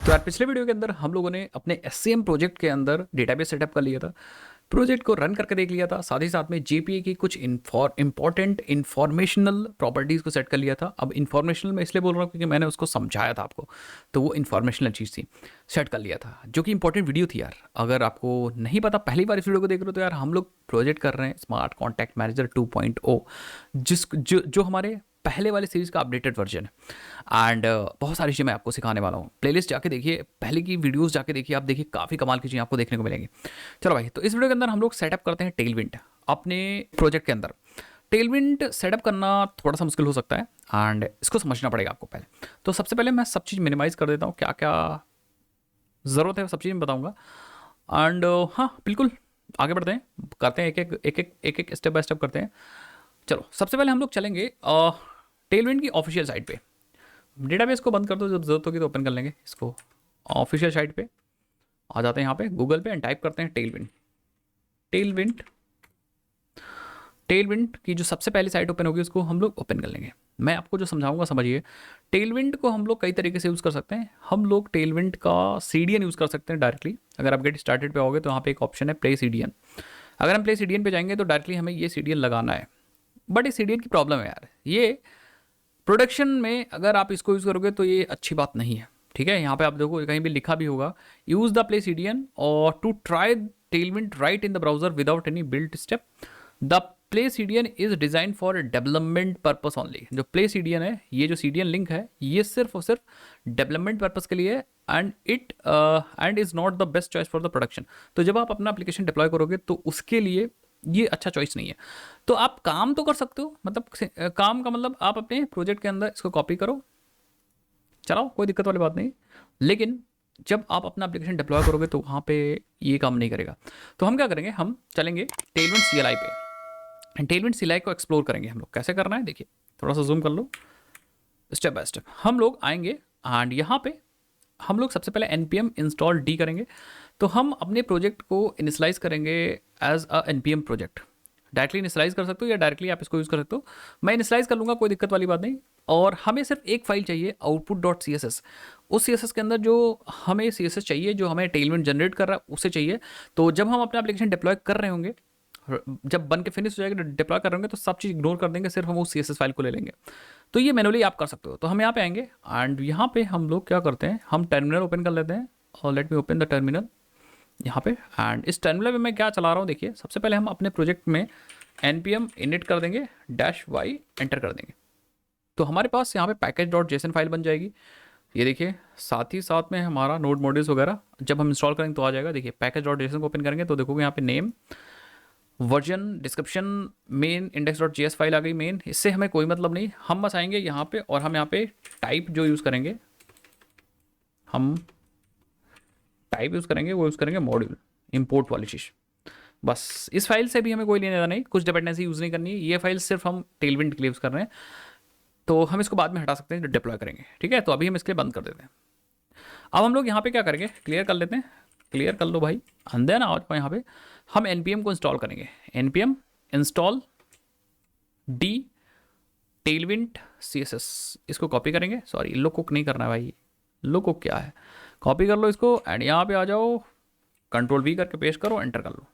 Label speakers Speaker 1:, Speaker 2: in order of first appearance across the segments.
Speaker 1: तो यार पिछले वीडियो के अंदर हम लोगों ने अपने एससीएम प्रोजेक्ट के अंदर डेटाबेस सेटअप कर लिया था। प्रोजेक्ट को रन करके देख लिया था, साथ ही साथ में जेपीए की कुछ इंपॉर्टेंट इंफॉर्मेशनल प्रॉपर्टीज़ को सेट कर लिया था। अब इंफॉर्मेशनल मैं इसलिए बोल रहा हूँ क्योंकि मैंने उसको समझाया था आपको, तो वो इंफॉर्मेशनल चीज़ थी, सेट कर लिया था, जो कि इंपॉर्टेंट वीडियो थी यार। अगर आपको नहीं पता, पहली बार इस वीडियो को देख रहे हो, तो यार हम लोग प्रोजेक्ट कर रहे हैं स्मार्ट कॉन्टैक्ट मैनेजर 2.0, जो हमारे पहले वाले सीरीज़ का अपडेटेड वर्जन है। एंड बहुत सारी चीज़ें मैं आपको सिखाने वाला हूँ। प्लेलिस्ट जाके देखिए, पहले की वीडियोस जाके देखिए, आप देखिए काफ़ी कमाल की चीज़ें आपको देखने को मिलेंगी। चलो भाई, तो इस वीडियो के अंदर हम लोग सेटअप करते हैं टेलविंड अपने प्रोजेक्ट के अंदर। टेलविंड सेटअप करना थोड़ा सा मुश्किल हो सकता है एंड इसको समझना पड़ेगा आपको पहले। तो सबसे पहले मैं सब चीज़ मिनिमाइज़ कर देता हूँ, क्या क्या ज़रूरत है सब चीज़ मैं बताऊँगा। एंड हाँ बिल्कुल, आगे बढ़ते हैं, करते हैं एक एक स्टेप बाय स्टेप करते हैं। चलो सबसे पहले हम लोग चलेंगे टेलविंड की ऑफिशियल साइट पे। डेटाबेस को बंद कर दो, जब जरूरत होगी तो ओपन कर लेंगे इसको। ऑफिशियल साइट पे आ जाते हैं, यहाँ पे गूगल पे एंड टाइप करते हैं टेलविंड। टेलविंड टेलविंड की जो सबसे पहली साइट ओपन होगी उसको हम लोग ओपन कर लेंगे। मैं आपको जो समझाऊंगा समझिए। टेलविंड को हम लोग कई तरीके से यूज़ कर सकते हैं। हम लोग टेलविंड का सीडीएन यूज़ कर सकते हैं डायरेक्टली। अगर आप गेट स्टार्टेड पे आओगे तो यहाँ पे एक ऑप्शन है प्ले सीडीएन। अगर हम प्ले सीडीएन पे जाएंगे तो डायरेक्टली हमें ये सीडीएन लगाना है। बट इस सीडीएन की प्रॉब्लम है यार, ये प्रोडक्शन में अगर आप इसको यूज़ करोगे तो ये अच्छी बात नहीं है। ठीक है, यहाँ पे आप देखो कहीं भी लिखा भी होगा, यूज़ द प्ले सीडीएन और to try Tailwind right in the browser without any built step. The play CDN is design for development purpose only. जो प्ले सीडीएन है, ये जो सीडीएन लिंक है, ये सिर्फ और सिर्फ डेवलपमेंट पर्पस के लिए है and is not the best choice for the production. तो जब आप अपना एप्लीकेशन डिप्लॉय करोगे तो उसके लिए ये अच्छा चॉइस नहीं है। तो आप काम तो कर सकते हो, मतलब काम का मतलब आप अपने प्रोजेक्ट के अंदर इसको कॉपी करो, चलाओ, कोई दिक्कत वाली बात नहीं। लेकिन जब आप अपना एप्लीकेशन डिप्लॉय करोगे तो वहाँ पे ये काम नहीं करेगा। तो हम क्या करेंगे, हम चलेंगे टेलविंड सीएलआई पे। टेलविंड सीएलआई को एक्सप्लोर करेंगे हम लोग। कैसे करना है देखिए, थोड़ा सा जूम कर लो। स्टेप बाय स्टेप हम लोग आएंगे एंड यहाँ पे हम लोग सबसे पहले npm इंस्टॉल डी करेंगे। तो हम अपने प्रोजेक्ट को इनिशलाइज करेंगे as a npm project. Directly initialize कर सकते हो या डायरेक्टली आप इसको यूज़ कर सकते हो। मैं इनिशलाइज कर लूँगा, कोई दिक्कत वाली बात नहीं। और हमें सिर्फ एक फाइल चाहिए, output dot C S S. उस सी एस एस के अंदर जो हमें सी एस एस चाहिए, जो हमें टेलविंड जनरेट कर रहा है, उसे चाहिए। तो जब हम अपना एप्लीकेशन डिप्लॉय कर रहे होंगे, जब बन के फिनिश हो जाएगा, डिप्लॉय कर रहे होंगे, तो सब चीज़ इग्नोर कर देंगे, सिर्फ हम उस सी एस एस फाइल को ले लेंगे। तो ये मैनुअली आप कर सकते हो। तो हम यहाँ पे आएंगे एंड यहाँ पे हम लोग क्या करते हैं, हम टर्मिनल ओपन कर लेते हैं। और let me open the terminal यहाँ पे। एंड इस टर्मिनल में मैं क्या चला रहा हूँ देखिए, सबसे पहले हम अपने प्रोजेक्ट में npm init कर देंगे, -y एंटर कर देंगे। तो हमारे पास यहाँ पे पैकेज डॉट जेसन फाइल बन जाएगी। ये देखिए, साथ ही साथ में हमारा नोड मॉड्यूल्स वगैरह जब हम इंस्टॉल करेंगे तो आ जाएगा। देखिए पैकेज डॉट जेसन को ओपन करेंगे तो देखोगे यहाँ पे name, version, description, main index dot JS file आ गई मेन। इससे हमें कोई मतलब नहीं, हम बस आएंगे यहाँ पे और हम यहाँ पे टाइप जो यूज़ करेंगे, हम टाइप यूज़ करेंगे, वो यूज़ करेंगे मॉड्यूल, इंपोर्ट वाली चीज़। बस इस फाइल से भी हमें कोई लेने देना नहीं, कुछ डिपेंडेंसी यूज़ नहीं करनी है। ये फाइल सिर्फ हम टेलविंड के लिए यूज़ कर रहे हैं, तो हम इसको बाद में हटा सकते हैं जब डिप्लॉय करेंगे। ठीक है, तो अभी हम इसके लिए बंद कर देते हैं। अब हम लोग यहाँ पे क्या करेंगे, क्लियर कर लेते हैं। क्लियर कर लो भाई, अंदर ना आओ यहाँ पे। हम npm को इंस्टॉल करेंगे, npm install D Tailwind C S S. इसको कॉपी करेंगे, सॉरी लो कुक नहीं करना है भाई, लो कुक क्या है, कॉपी कर लो इसको एंड यहाँ पे आ जाओ, कंट्रोल वी करके पेस्ट करो, एंटर कर लो।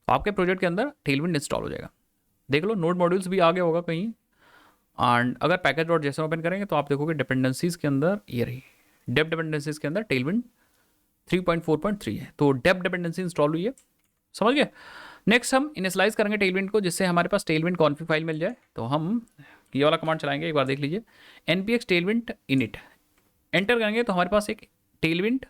Speaker 1: आपके प्रोजेक्ट के अंदर टेलविंड इंस्टॉल हो जाएगा। देख लो नोड मॉड्यूल्स भी आ गया होगा कहीं। एंड अगर पैकेज डॉट जेसन ओपन करेंगे तो आप देखोगे डिपेंडेंसीज के अंदर ये रही, डेप डिपेंडेंसीज के अंदर टेलविंड 3.4.3 है। तो डेप डिपेंडेंसी इंस्टॉल हुई है, समझ गए। नेक्स्ट हम इनिशलाइज करेंगे टेलविंड को, जिससे हमारे पास टेलविंड कॉन्फिग फाइल मिल जाए। तो हम ये वाला कमांड चलाएंगे, एक बार देख लीजिए, npx tailwind init एंटर करेंगे तो हमारे पास एक Tailwind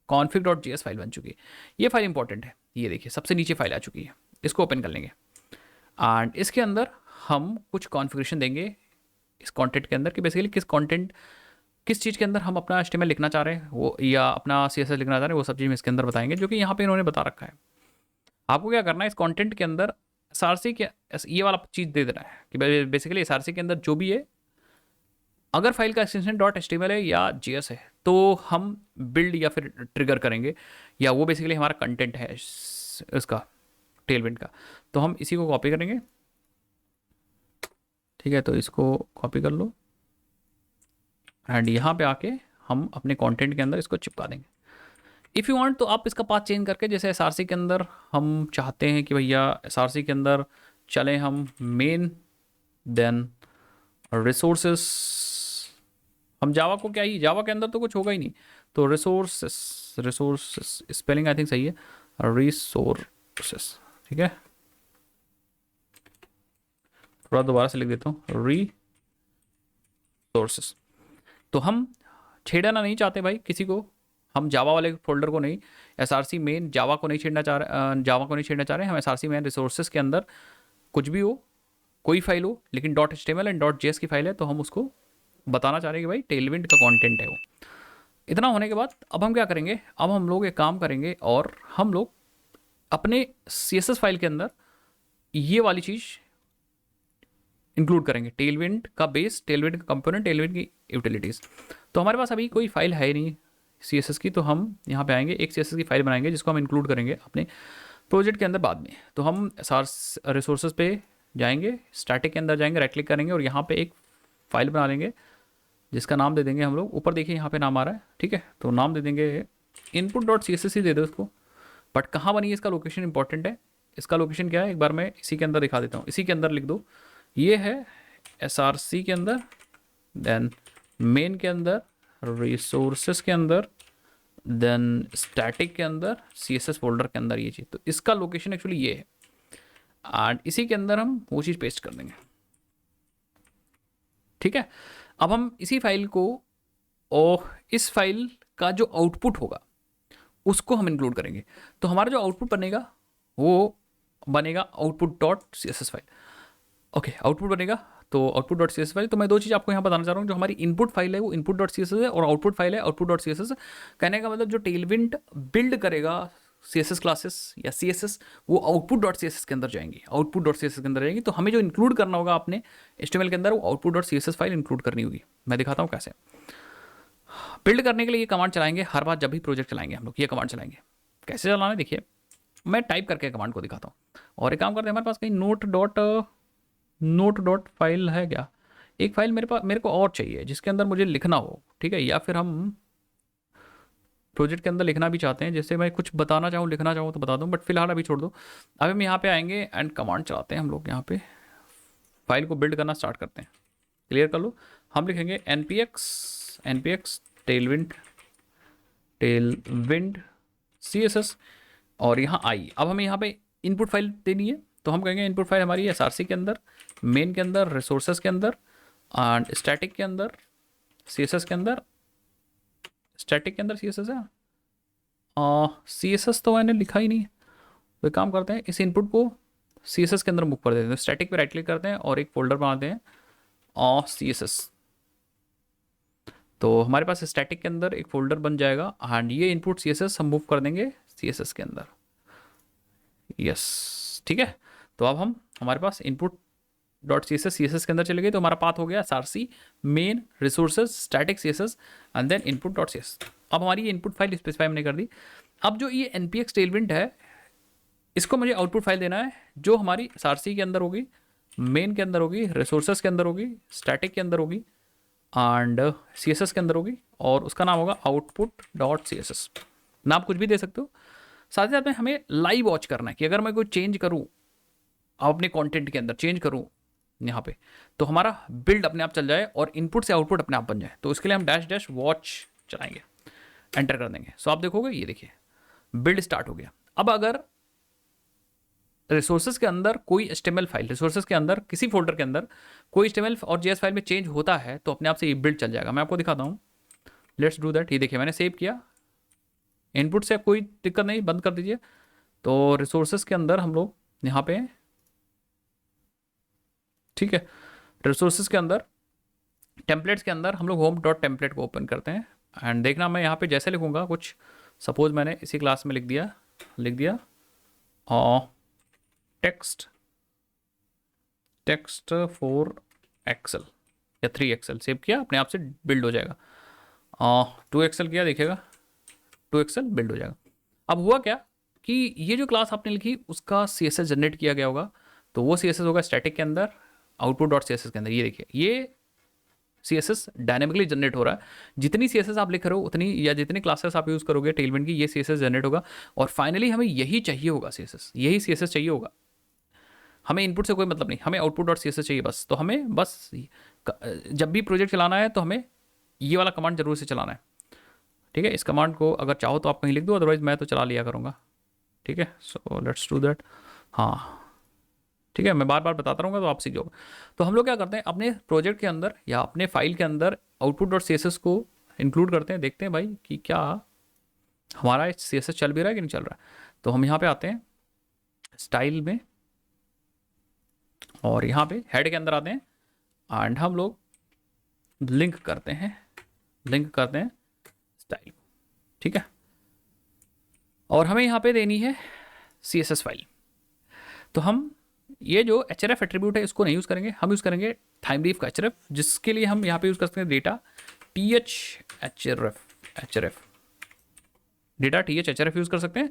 Speaker 1: config dot JS file बन चुकी है। ये फाइल इंपॉर्टेंट है, ये देखिए सबसे नीचे फाइल आ चुकी है। इसको ओपन कर लेंगे एंड इसके अंदर हम कुछ कॉन्फ़िगरेशन देंगे इस कंटेंट के अंदर, कि बेसिकली किस चीज़ के अंदर हम अपना HTML लिखना चाह रहे हैं, वो या अपना CSS लिखना चाह रहे हैं, वो सब चीज़ हम इसके अंदर बताएंगे, जो कि यहाँ पे इन्होंने बता रखा है। आपको क्या करना है, इस कंटेंट के अंदर SRC के ये वाला चीज़ दे देना है कि बेसिकली SRC के अंदर जो भी है, अगर फाइल का एक्सटेंशन डॉट HTML है या JS है तो हम बिल्ड या फिर ट्रिगर करेंगे, या वो बेसिकली हमारा कंटेंट है इसका टेलविंड का। तो हम इसी को कॉपी करेंगे। ठीक है, तो इसको कॉपी कर लो एंड यहाँ पे आके हम अपने कंटेंट के अंदर इसको चिपका देंगे। इफ़ यू वांट तो आप इसका पाथ चेंज करके, जैसे एसआरसी के अंदर हम चाहते हैं कि भैया एसआरसी के अंदर चले हम मेन, देन रिसोर्सेस, हम जावा को क्या ही, जावा के अंदर तो कुछ होगा ही नहीं, तो रिसोर्सेस स्पेलिंग आई थिंक सही है, रिसोर्सेस, ठीक है, थोड़ा दोबारा से लिख देता हूँ, रिसोर्सेस। तो हम छेड़ना नहीं चाहते भाई किसी को, हम जावा वाले फोल्डर को नहीं, एसआरसी मेन जावा को नहीं छेड़ना चाह रहे, जावा को नहीं छेड़ना चाह रहे, हम एसआरसी मेन रिसोर्सेज के अंदर कुछ भी हो, कोई फाइल हो, लेकिन .html एंड .js की फाइल है, तो हम उसको बताना चाह रहे हैं कि भाई टेलविंड का कंटेंट है वो। इतना होने के बाद अब हम क्या करेंगे, अब हम लोग एक काम करेंगे और हम लोग अपने CSS फाइल के अंदर ये वाली चीज़ इंक्लूड करेंगे, टेलविंड का बेस, टेलविंड का कंपोनेंट, टेलविंड की यूटिलिटीज़। तो हमारे पास अभी कोई फाइल है नहीं CSS की, तो हम यहाँ पे आएंगे, एक CSS की फाइल बनाएंगे जिसको हम इंक्लूड करेंगे अपने प्रोजेक्ट के अंदर बाद में। तो हम रिसोर्सेज पे जाएंगे, स्टैटिक के अंदर जाएंगे, राइट क्लिक करेंगे और यहाँ पे एक फाइल बना लेंगे जिसका नाम दे देंगे हम लोग, ऊपर देखिए यहाँ पे नाम आ रहा है, ठीक है, तो नाम दे देंगे input.css ही दे दो उसको। बट कहाँ बनी है इसका लोकेशन इंपॉर्टेंट है, इसका लोकेशन क्या है एक बार मैं इसी के अंदर दिखा देता हूँ, इसी के अंदर लिख दो, ये है SRC के अंदर, देन मेन के अंदर, रिसोर्सेस के अंदर, देन स्टैटिक के अंदर, CSS फोल्डर के अंदर ये चीज़, तो इसका लोकेशन एक्चुअली ये है, एंड इसी के अंदर हम वो चीज़ पेस्ट कर देंगे, ठीक है। अब हम इसी फाइल को और इस फाइल का जो आउटपुट होगा उसको हम इंक्लूड करेंगे। तो हमारा जो आउटपुट बनेगा वो बनेगा output.css फाइल, ओके, आउटपुट बनेगा तो output.css फाइल। तो मैं दो चीज़ आपको यहाँ बताना चाह रहा हूँ, जो हमारी इनपुट फाइल है वो input.css है और आउटपुट फाइल है output.css। कहने का मतलब जो टेलविंड बिल्ड करेगा CSS क्लासेस या CSS, वो output.css के अंदर जाएंगी, output.css के अंदर जाएंगी। तो हमें जो इंक्लूड करना होगा अपने HTML के अंदर वो output.css फाइल इंक्लूड करनी होगी। मैं दिखाता हूँ कैसे। बिल्ड करने के लिए ये कमांड चलाएंगे हर बार जब भी प्रोजेक्ट चलाएंगे हम लोग, ये कमांड चलाएंगे। कैसे चलाना है देखिए, मैं टाइप करके कमांड को दिखाता हूँ। और एक काम करते हैं, हमारे पास कहीं नोट डॉट फाइल है क्या, एक फाइल मेरे को और चाहिए जिसके अंदर मुझे लिखना हो, ठीक है, या फिर हम प्रोजेक्ट के अंदर लिखना भी चाहते हैं, जैसे मैं कुछ बताना चाहूँ, लिखना चाहूँ तो बता दूँ, बट फिलहाल अभी छोड़ दो। अब हम यहाँ पे आएंगे एंड कमांड चलाते हैं हम लोग, यहाँ पे फाइल को बिल्ड करना स्टार्ट करते हैं। क्लियर कर लो, हम लिखेंगे npx टेलविंड CSS और यहाँ आई। अब हमें यहाँ पे इनपुट फाइल देनी है, तो हम कहेंगे इनपुट फाइल हमारी SRC के अंदर, मेन के अंदर, रिसोर्सेस के अंदर एंड स्टैटिक के अंदर, CSS के अंदर, स्टैटिक के अंदर CSS है, CSS तो मैंने लिखा ही नहीं, तो एक काम करते हैं इस इनपुट को CSS के अंदर मूव कर देते हैं। स्टैटिक पे राइट क्लिक करते हैं और एक फोल्डर बनाते हैं CSS, तो हमारे पास स्टैटिक के अंदर एक फोल्डर बन जाएगा एंड ये इनपुट CSS हम मूव कर देंगे CSS के अंदर, यस, ठीक है। तो अब हम हमारे पास input.css के अंदर चले गए, तो हमारा पाथ हो गया SRC main resources static CSS and then input.css। अब हमारी ये इनपुट फाइल स्पेसिफाई हमने कर दी। अब जो ये npx टेलविंड है, इसको मुझे आउटपुट फाइल देना है जो हमारी SRC के अंदर होगी, मेन के अंदर होगी, रिसोर्सेज के अंदर होगी, स्टैटिक के अंदर होगी एंड CSS के अंदर होगी, और उसका नाम होगा output.css। नाम कुछ भी दे सकते हो। साथ ही साथ में हमें लाइव वॉच करना है कि अगर मैं कोई चेंज करूँ अपने कंटेंट के अंदर, चेंज करूँ यहाँ पे, तो हमारा बिल्ड अपने आप चल जाए और इनपुट से आउटपुट अपने आप बन जाए। तो इसके लिए हम डैश वॉच चलाएंगे, एंटर कर देंगे। सो आप देखोगे ये देखिए बिल्ड स्टार्ट हो गया। अब अगर रिसोर्सेज के अंदर कोई HTML फाइल, रिसोर्सेज के अंदर किसी फोल्डर के अंदर कोई HTML और JS फाइल में चेंज होता है, तो अपने आप से ये बिल्ड चल जाएगा। मैं आपको दिखाता हूँ, लेट्स डू दैट। ये देखिए मैंने सेव किया, इनपुट से कोई दिक्कत नहीं, बंद कर दीजिए। तो रिसोर्सेज के अंदर हम लोग यहाँ पे, ठीक है, रिसोर्सेज के अंदर टेम्पलेट्स के अंदर हम लोग home.template को ओपन करते हैं एंड देखना मैं यहाँ पे जैसे लिखूंगा कुछ, सपोज मैंने इसी क्लास में लिख दिया और टेक्स्ट फॉर एक्सेल या 3 एक्सेल सेव किया, अपने आप से बिल्ड हो जाएगा। 2 एक्सेल किया, देखिएगा 2 एक्सेल बिल्ड हो जाएगा। अब हुआ क्या कि ये जो क्लास आपने लिखी उसका CSS जनरेट किया गया होगा, तो वो CSS होगा स्टैटिक के अंदर, output.css के अंदर। ये देखिए ये CSS डायनेमिकली जनरेट हो रहा है। जितनी CSS आप लिख रहे हो उतनी, या जितनी क्लासेस आप यूज़ करोगे टेलविंड की, ये CSS जनरेट होगा। और फाइनली हमें यही चाहिए होगा, CSS, यही CSS चाहिए होगा। हमें इनपुट से कोई मतलब नहीं, हमें आउटपुट डॉट CSS चाहिए बस। तो हमें बस जब भी प्रोजेक्ट चलाना है तो हमें ये वाला कमांड जरूर से चलाना है। ठीक है, इस कमांड को अगर चाहो तो आप कहीं लिख दो, अदरवाइज मैं तो चला लिया करूँगा। ठीक है, सो लेट्स डू दैट। हाँ ठीक है, मैं बार बार बताता रहूँगा तो आप सीख जाओगे। तो हम लोग क्या करते हैं, अपने प्रोजेक्ट के अंदर या अपने फाइल के अंदर आउटपुट डॉट CSS को इंक्लूड करते हैं। देखते हैं भाई कि क्या हमारा CSS चल भी रहा है कि नहीं चल रहा है। तो हम यहाँ पे आते हैं स्टाइल में, और यहाँ पे हेड के अंदर आते हैं, एंड हम लोग लिंक करते हैं स्टाइल। ठीक है, और हमें यहाँ पे देनी है CSS फाइल। तो हम ये जो href एट्रीब्यूट है इसको नहीं यूज़ करेंगे, हम यूज़ करेंगे थाइमरीफ का href, जिसके लिए हम यहाँ पे यूज़ कर सकते हैं डेटा th यूज़ कर सकते हैं।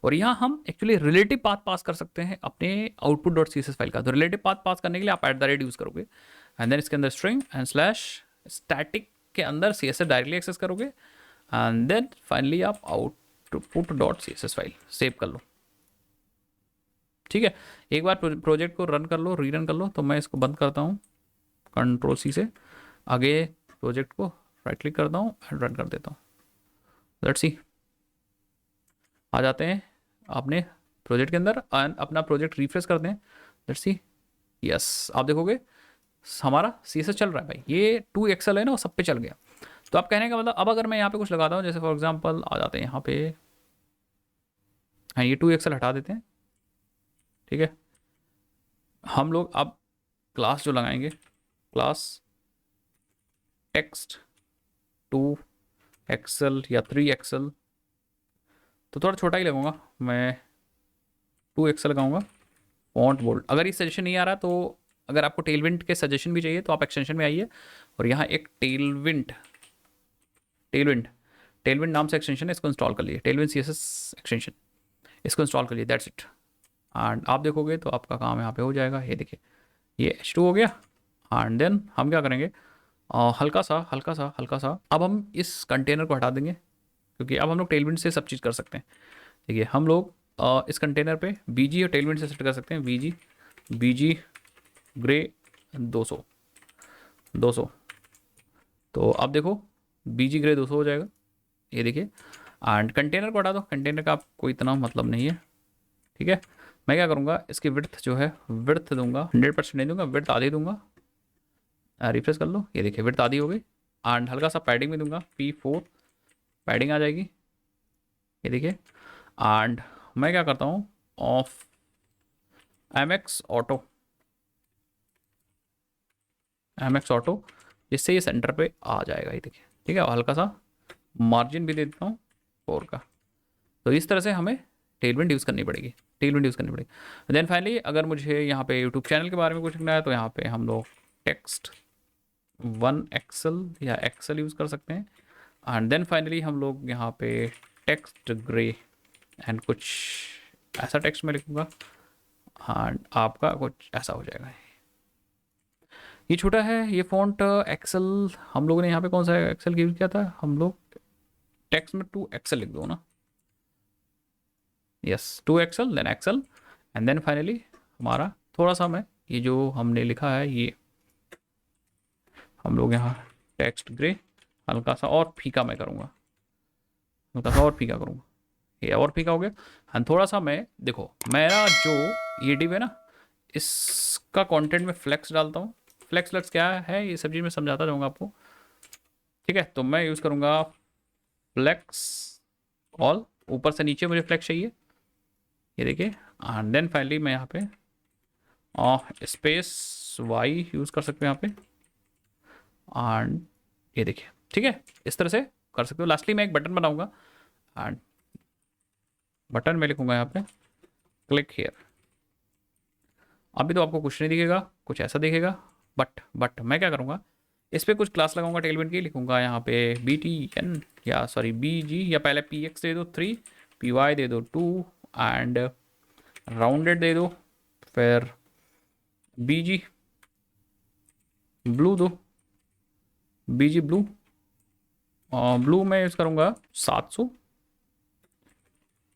Speaker 1: और यहाँ हम एक्चुअली रिलेटिव पाथ पास कर सकते हैं अपने आउटपुट डॉट CSS फाइल का। तो रिलेटिव पाथ पास करने के लिए आप @ यूज़ करोगे, एंड देन इसके अंदर स्ट्रिंग एंड स्लैश स्टैटिक के अंदर CSS डायरेक्टली एक्सेस करोगे, एंड देन फाइनली आप output dot CSS file save कर लो। ठीक है, एक बार प्रोजेक्ट को रन कर लो, रीरन कर लो। तो मैं इसको बंद करता हूँ Ctrl+C से, आगे प्रोजेक्ट को राइट क्लिक करता हूँ एंड रन कर देता हूँ। लेट्स सी, आ जाते हैं अपने प्रोजेक्ट के अंदर एंड अपना प्रोजेक्ट रिफ्रेश करते हैं। लेट्स सी, यस, आप देखोगे हमारा CSS चल रहा है भाई। ये 2XL है ना, वो सब पे चल गया। तो आप कहने का मतलब, अब अगर मैं यहाँ पे कुछ लगाता हूँ, जैसे फॉर एग्जांपल आ जाते हैं यहाँ पे, हाँ ये 2XL हटा देते हैं। ठीक है, हम लोग अब क्लास जो लगाएंगे, क्लास टेक्स्ट 2XL या 3XL, तो थोड़ा छोटा ही लगूंगा मैं, 2XL लगाऊंगा। फॉन्ट बोल्ड, अगर ये सजेशन नहीं आ रहा तो अगर आपको टेलविंड के सजेशन भी चाहिए तो आप एक्सटेंशन में आइए, और यहाँ एक टेलविंड नाम से एक्सटेंशन है, इसको इंस्टॉल कर लिए, टेलविंड CSS एक्सटेंशन, इसको इंस्टॉल कर लिए, दैट्स इट। एंड आप देखोगे तो आपका काम यहाँ पे हो जाएगा। ये देखिए, ये H2 हो गया। एंड देन हम क्या करेंगे, हल्का सा अब हम इस कंटेनर को हटा देंगे, क्योंकि अब हम लोग टेलविंड से सब चीज़ कर सकते हैं। देखिए, हम लोग इस कंटेनर पे BG और टेलविंड से सेट कर सकते हैं। BG grey 200। तो अब देखो BG ग्रे 200 हो जाएगा, ये देखिए। एंड कंटेनर को हटा दो, कंटेनर का आपको इतना मतलब नहीं है। ठीक है, मैं क्या करूँगा, इसकी विड्थ जो है, विड्थ दूंगा 100% नहीं दूंगा, विड्थ आधी दूंगा। रिफ्रेश कर लो, ये देखिए विड्थ आधी हो गई। एंड हल्का सा पैडिंग भी दूंगा, P4 पैडिंग आ जाएगी, ये देखिए। एंड मैं क्या करता हूँ, ऑफ MX ऑटो, जिससे ये सेंटर पे आ जाएगा, ये देखिए। ठीक है, और हल्का सा मार्जिन भी दे देता हूँ 4 का। तो इस तरह से हमें टेलविंड यूज़ करनी पड़ेगी, देन फाइनली अगर मुझे यहाँ पे यूट्यूब चैनल के बारे में कुछ लिखना है तो यहाँ पे हम लोग टेक्स्ट 1XL या XL यूज़ कर सकते हैं। एंड देन फाइनली हम लोग यहाँ पे टेक्स्ट ग्रे एंड कुछ ऐसा टेक्स्ट में लिखूँगा, एंड आपका कुछ ऐसा हो जाएगा। ये छोटा है, ये फ़ॉन्ट एक्सेल, हम लोगों ने यहाँ पे कौन सा एक्सेल यूज़ किया था, हम लोग टेक्स्ट में 2XL लिख दो ना, yes 2XL then XL. And then finally हमारा थोड़ा सा, मैं ये जो हमने लिखा है ये हम लोग यहाँ टेक्स्ट ग्रे हल्का सा और फीका मैं करूँगा, हल्का सा और फीका करूँगा, ये और फीका हो गया। एंड थोड़ा सा मैं, देखो मेरा जो ये डिव है ना, इसका कंटेंट में फ्लेक्स डालता हूँ। फ्लेक्स क्या है, ये सब चीज़ मैं समझाता जाऊँगा आपको। ठीक है, तो मैं यूज़ करूँगा फ्लेक्स ऑल, ऊपर से नीचे मुझे फ्लेक्स चाहिए, ये देखिए। एंड देन फाइनली मैं यहाँ पे स्पेस Y यूज़ कर सकते हैं यहाँ पे, एंड ये देखिए। ठीक है, इस तरह से कर सकते हो। लास्टली मैं एक बटन बनाऊंगा, एंड बटन में लिखूंगा यहाँ पे क्लिक हेयर। अभी तो आपको कुछ नहीं दिखेगा, कुछ ऐसा दिखेगा, बट मैं क्या करूँगा, इस पर कुछ क्लास लगाऊंगा टेलविंड की, लिखूंगा यहाँ पे BTN या सॉरी BG, या पहले PX दे दो 3, PY दे दो 2, एंड राउंडेड दे दो, फिर BG ब्लू दो, बीजी ब्लू, ब्लू में यूज़ करूँगा 700,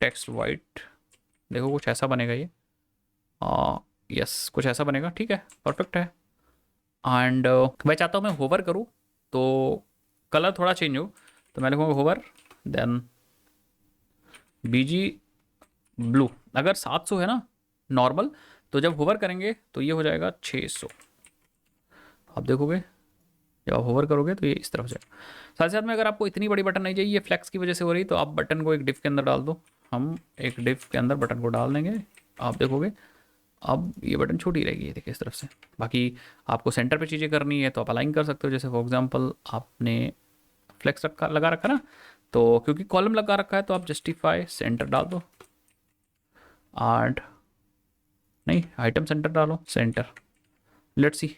Speaker 1: टेक्स्ट वाइट, देखो कुछ ऐसा बनेगा ये, यस कुछ ऐसा बनेगा, ठीक है परफेक्ट है। एंड मैं चाहता हूँ मैं होवर करूँ तो कलर थोड़ा चेंज हो, तो मैं लिखूँगा होवर, देन बीजी ब्लू। अगर 700 है ना नॉर्मल, तो जब होवर करेंगे तो ये हो जाएगा 600। आप देखोगे जब आप होवर करोगे तो ये इस तरफ से। साथ साथ में अगर आपको इतनी बड़ी बटन नहीं चाहिए, ये फ्लेक्स की वजह से हो रही, तो आप बटन को एक डिफ के अंदर डाल दो। हम एक डिफ के अंदर बटन को डाल देंगे, आप देखोगे अब ये बटन छोटी रहेगी, ये देखिए इस तरफ से। बाकी आपको सेंटर पे चीज़ें करनी है तो आप अलाइन कर सकते हो, जैसे फॉर एग्जांपल आपने फ्लेक्स रखा लगा रखा ना, तो क्योंकि कॉलम लगा रखा है तो आप जस्टिफाई सेंटर डाल दो, एंड नहीं आइटम सेंटर डालो, सेंटर, लेट्स सी,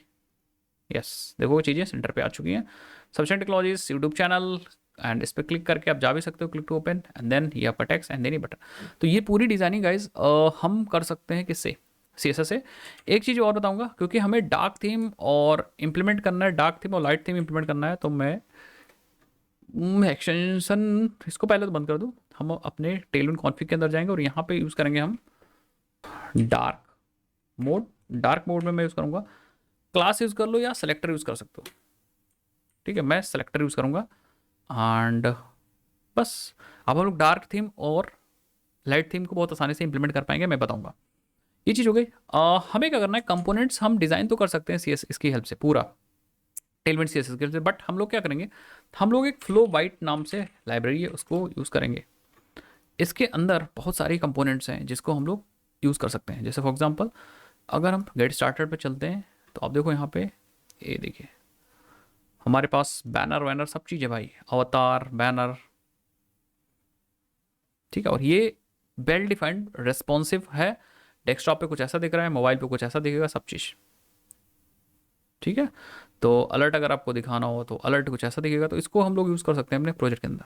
Speaker 1: यस देखो चीज़ें सेंटर पे आ चुकी हैं। Sufficient Technologies YouTube channel, and इस पर क्लिक करके आप जा भी सकते हो, click to open, and then ये आपका टेक्स्ट एंड देन ये बटन। तो ये पूरी डिजाइनिंग गाइज हम कर सकते हैं किससे, CSS से। एक चीज़ और बताऊंगा, क्योंकि हमें डार्क थीम और इम्प्लीमेंट करना है, डार्क थीम और लाइट थीम इम्प्लीमेंट करना है, तो मैं एक्सटेंशन इसको पहले तो बंद कर दूँ। हम अपने टेलविंड कॉन्फ़िग के अंदर जाएंगे और यहाँ पे यूज़ करेंगे हम डार्क मोड। डार्क मोड में मैं यूज़ करूँगा, क्लास यूज़ कर लो या सेलेक्टर यूज़ कर सकते हो, ठीक है मैं सेलेक्टर यूज़ करूँगा। एंड बस अब हम लोग डार्क थीम और लाइट थीम को बहुत आसानी से इंप्लीमेंट कर पाएंगे, मैं बताऊँगा। ये चीज़ हो गई। हमें क्या करना है, कंपोनेंट्स हम डिज़ाइन तो कर सकते हैं CS इसकी हेल्प से, पूरा टेलमेंट CSS की हेल्प से, बट हम लोग क्या करेंगे, हम लोग एक फ्लो बाइट नाम से लाइब्रेरी है उसको यूज़ करेंगे। इसके अंदर बहुत सारी कंपोनेंट्स हैं जिसको हम लोग यूज़ कर सकते हैं। जैसे फॉर एग्जांपल अगर हम गेट स्टार्टेड पे चलते हैं तो आप देखो यहाँ पे, ये देखिए हमारे पास बैनर वैनर सब चीज़ है भाई, अवतार बैनर, ठीक है। और ये वेल डिफाइंड रेस्पॉन्सिव है, डेस्कटॉप पे कुछ ऐसा दिख रहा है, मोबाइल पे कुछ ऐसा दिखेगा, सब चीज़ ठीक है। तो अलर्ट अगर आपको दिखाना हो तो अलर्ट कुछ ऐसा दिखेगा, तो इसको हम लोग यूज़ कर सकते हैं अपने प्रोजेक्ट के अंदर।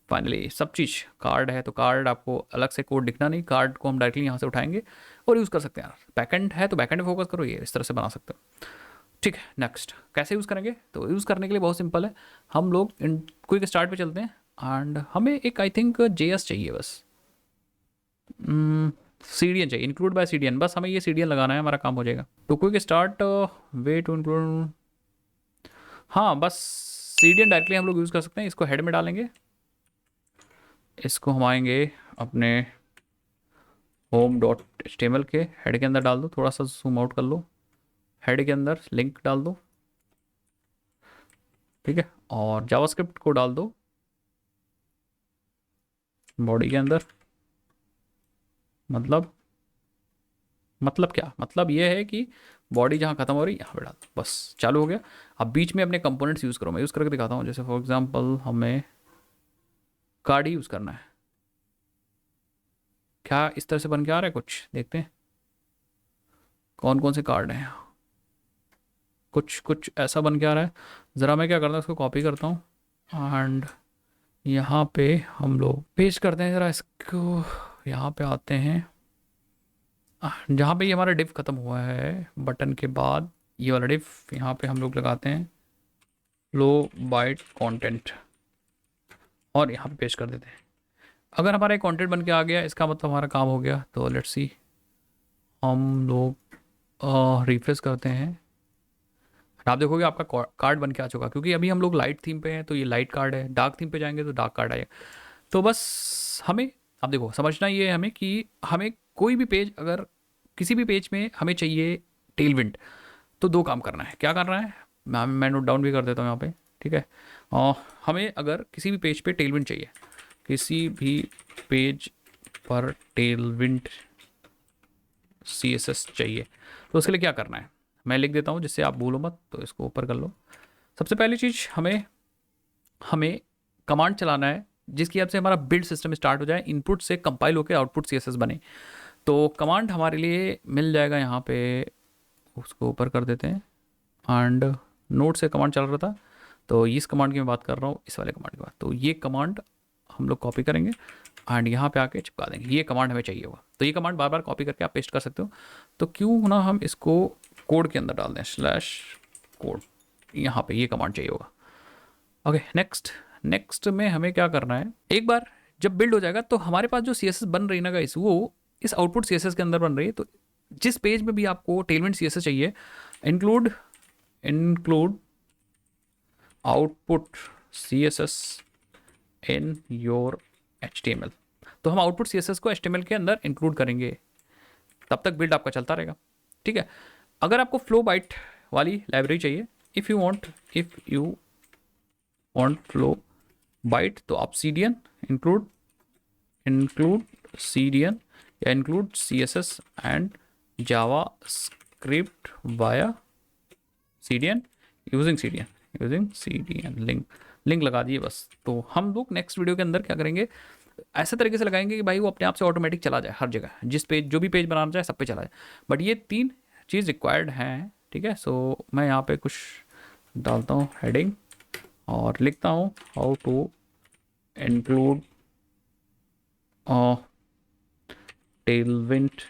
Speaker 1: फाइनली सब चीज़, कार्ड है तो कार्ड आपको अलग से कोड दिखना नहीं, कार्ड को हम डायरेक्टली यहाँ से उठाएंगे और यूज़ कर सकते हैं। बैकएंड है तो बैकएंड पे फोकस करो, ये इस तरह से बना सकते हो, ठीक है। नेक्स्ट कैसे यूज़ करेंगे, तो यूज़ करने के लिए बहुत सिंपल है, हम लोग इन क्विक स्टार्ट पे चलते हैं। एंड हमें एक आई थिंक JS चाहिए बस, CDN चाहिए, इंक्लूड बाय CDN, बस हमें ये CDN लगाना है, हमारा काम हो जाएगा। To quick start way to include, हाँ बस CDN डायरेक्टली हम लोग यूज़ कर सकते हैं। इसको हेड में डालेंगे, इसको हम आएंगे अपने home.html के हेड के अंदर डाल दो, थोड़ा सा जूम आउट कर लो, हेड के अंदर लिंक डाल दो, ठीक है। और जावास्क्रिप्ट को डाल दो बॉडी के अंदर, मतलब क्या, मतलब ये है कि बॉडी जहाँ खत्म हो रही है यहाँ पे डाल दो, बस चालू हो गया। अब बीच में अपने कंपोनेंट्स यूज़ करो, मैं यूज़ करके दिखाता हूँ। जैसे फॉर एग्जांपल हमें कार्ड ही यूज़ करना है, क्या इस तरह से बन के आ रहा है कुछ, देखते हैं कौन कौन से कार्ड हैं। कुछ कुछ ऐसा बन के आ रहा है, ज़रा मैं क्या करता हूँ इसको कॉपी करता हूँ एंड यहाँ पे हम लोग पेस्ट करते हैं। ज़रा इसको यहाँ पे आते हैं, जहाँ पे ये हमारा डिव ख़त्म हुआ है बटन के बाद, ये वाला डिव यहाँ पे हम लोग लगाते हैं लो बाइट कंटेंट और यहाँ पे पेस्ट कर देते हैं। अगर हमारा एक कंटेंट बन के आ गया, इसका मतलब हमारा काम हो गया। तो लेट्स सी, हम लोग रिफ्रेश करते हैं, आप देखोगे आपका कार्ड बन के आ चुका, क्योंकि अभी हम लोग लाइट थीम पे हैं तो ये लाइट कार्ड है, डार्क थीम पे जाएंगे तो डार्क कार्ड आएगा। तो बस हमें अब देखो समझना ये है हमें कि हमें कोई भी पेज, अगर किसी भी पेज में हमें चाहिए टेलविंड, तो दो काम करना है। क्या करना है, मैं नोट डाउन भी कर देता हूँ यहाँ पे, ठीक है। हमें अगर किसी भी पेज पे टेलविंड चाहिए, किसी भी पेज पर टेलविंड CSS चाहिए, तो उसके लिए क्या करना है मैं लिख देता हूँ जिससे आप भूलो मत, तो इसको ऊपर कर लो। सबसे पहली चीज़ हमें हमें कमांड चलाना है जिसकी हेल्प से हमारा बिल्ड सिस्टम स्टार्ट हो जाए, इनपुट से कंपाइल होकर आउटपुट CSS बने। तो कमांड हमारे लिए मिल जाएगा यहाँ पे, उसको ऊपर कर देते हैं। एंड नोट से कमांड चल रहा था, तो इस कमांड की मैं बात कर रहा हूँ, इस वाले कमांड की बात। तो ये कमांड हम लोग कॉपी करेंगे एंड यहाँ पे आके चिपका देंगे, ये कमांड हमें चाहिए होगा। तो ये कमांड बार बार कॉपी करके आप पेस्ट कर सकते हो। तो क्यों ना हम इसको कोड के अंदर डाल दें, /कोड, यहाँ पे ये कमांड चाहिए होगा। ओके, नेक्स्ट में हमें क्या करना है, एक बार जब बिल्ड हो जाएगा तो हमारे पास जो सी एस एस बन रही है ना गाइस, वो इस आउटपुट सी एस एस के अंदर बन रही है। तो जिस पेज में भी आपको टेलविंड सी एस एस चाहिए, include output C S S in your HTML। तो हम आउटपुट सी एस एस को HTML के अंदर इंक्लूड करेंगे, तब तक बिल्ड आपका चलता रहेगा। ठीक है, अगर आपको फ्लो बाइट वाली लाइब्रेरी चाहिए, if you want Flowbite, तो आप CDN इंक्लूड CDN या include CSS and JavaScript via CDN using CDN link लगा दिए बस। तो हम लोग नेक्स्ट वीडियो के अंदर क्या करेंगे, ऐसे तरीके से लगाएंगे कि भाई वो अपने आप से ऑटोमेटिक चला जाए हर जगह, जो भी पेज बनाना चाहे सब पे चला जाए। बट ये 3 चीज़ रिक्वायर्ड हैं। ठीक है, सो मैं यहाँ पे कुछ डालता हूँ हेडिंग और लिखता हूँ how to include Tailwind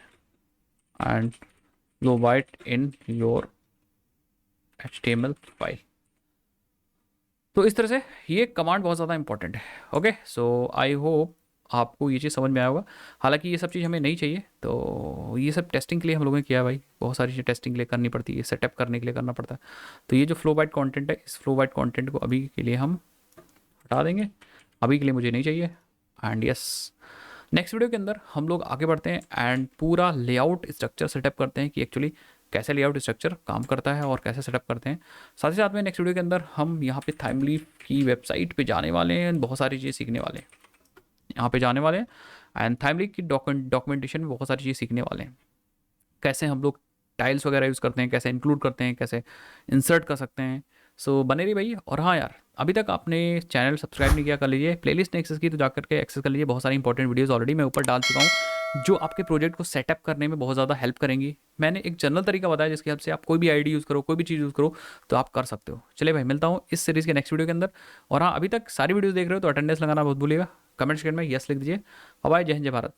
Speaker 1: and Flowbite in your HTML file. तो इस तरह से ये कमांड बहुत ज़्यादा इंपॉर्टेंट है। ओके, सो आई होप आपको ये चीज़ समझ में आया होगा। हालांकि ये सब चीज़ हमें नहीं चाहिए, तो ये सब टेस्टिंग के लिए हम लोगों ने किया है भाई, बहुत सारी चीज़ें टेस्टिंग के लिए करनी पड़ती है, सेटअप करने के लिए करना पड़ता है। तो ये जो फ्लो बाइट कंटेंट है, इस फ्लो बाइट कंटेंट को अभी के लिए हम हटा देंगे, अभी के लिए मुझे नहीं चाहिए। एंड यस, नेक्स्ट वीडियो के अंदर हम लोग आगे बढ़ते हैं एंड पूरा लेआउट स्ट्रक्चर सेटअप करते हैं कि एक्चुअली कैसे लेआउट स्ट्रक्चर काम करता है और कैसे सेटअप करते हैं। साथ ही साथ में नेक्स्ट वीडियो के अंदर हम यहाँ पे थाइमली की वेबसाइट पे जाने वाले हैं, बहुत सारी चीज़ें सीखने वाले हैं, यहाँ पे जाने वाले हैं एंड थाइमली की डॉक्यूमेंटेशन में बहुत सारी चीज़ें सीखने वाले हैं, कैसे हम लोग टाइल्स वगैरह यूज़ करते हैं, कैसे इंक्लूड करते हैं, कैसे इंसर्ट कर सकते हैं। सो बने रही भाई। और हाँ यार, अभी तक आपने चैनल सब्सक्राइब नहीं किया, कर लीजिए। प्लेलिस्ट नहीं एक्सेस की तो जाकर के एक्सेस कर लीजिए, बहुत सारी इंपॉर्टेंट वीडियोस ऑलरेडी मैं ऊपर डाल चुका हूँ जो आपके प्रोजेक्ट को सेटअप करने में बहुत ज़्यादा हेल्प करेंगी। मैंने एक जनरल तरीका बताया जिसकी हेल्प से आप कोई भी आईडी यूज़ करो, कोई भी चीज़ यूज़ करो तो आप कर सकते हो। चलिए भाई, मिलता हूँ इस सीरीज़ के नेक्स्ट वीडियो के अंदर। और हाँ, अभी तक सारी वीडियोज़ देख रहे हो तो अटेंडेंस लगाना बहुत भूलिएगा, कमेंट सेक्शन में यस लिख दीजिए। बाय, जय हिंद, जय भारत।